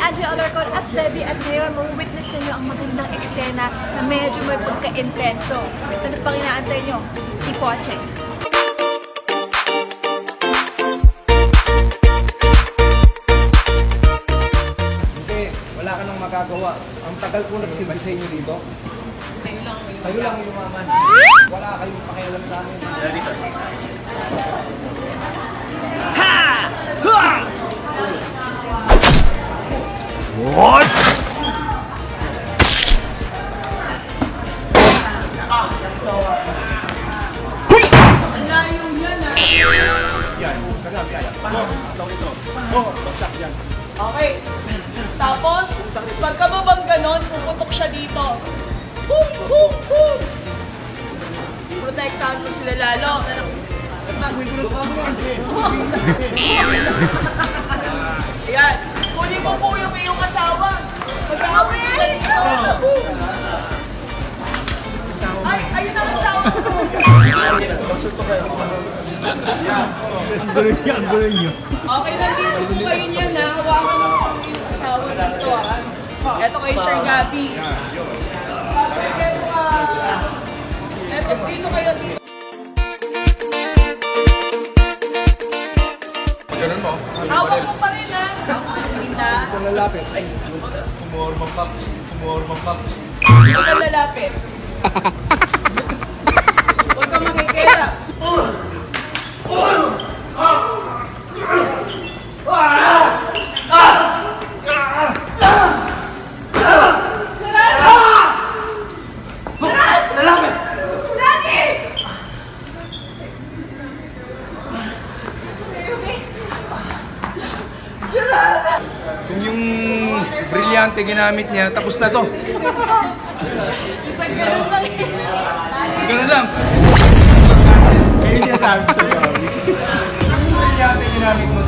Angie Alarcon as Debbie at ngayon mawitness ninyo ang magandang eksena na medyo may pagka-intenso. Ano pang inaantay nyo? Keep watching! Hindi, wala ka nang magagawa. Ang tagal ko nagsilbi sa inyo dito. Kayo lang yung umaman. Wala kayong pakialam sa amin. Dito, sa ha! What? Ang layo yan ah. Yan, kagabi yan. Ito. Bagsak yan. Okay. Tapos, pagkababang ganon, puputok siya dito. Boom, boom, boom. Protektahan mo sila lalo. Ayan. Kunin mo po yung iyong asawa. Pagkakawin sila dito. Ay, ayun ang asawa ko. Ang gulo nyo. Okay, nandito po kayo niyan ha. Hawakan mo po ang iyong asawa dito ha. Eto kay Sir Gabby. Eto, dito kayo dito. Ganun mo? Hawak mo pa rin ha. Linda. Ito lalapit. Ay, tumormang paks. Huwag kang lalapit. Huwag kang makikita. Kung yung brilyante ginamit niya, tapos na to. Isang ganun lang eh. Ganun lang. Kaya siya sabi sa'yo. Yung brilyante ginamit mo,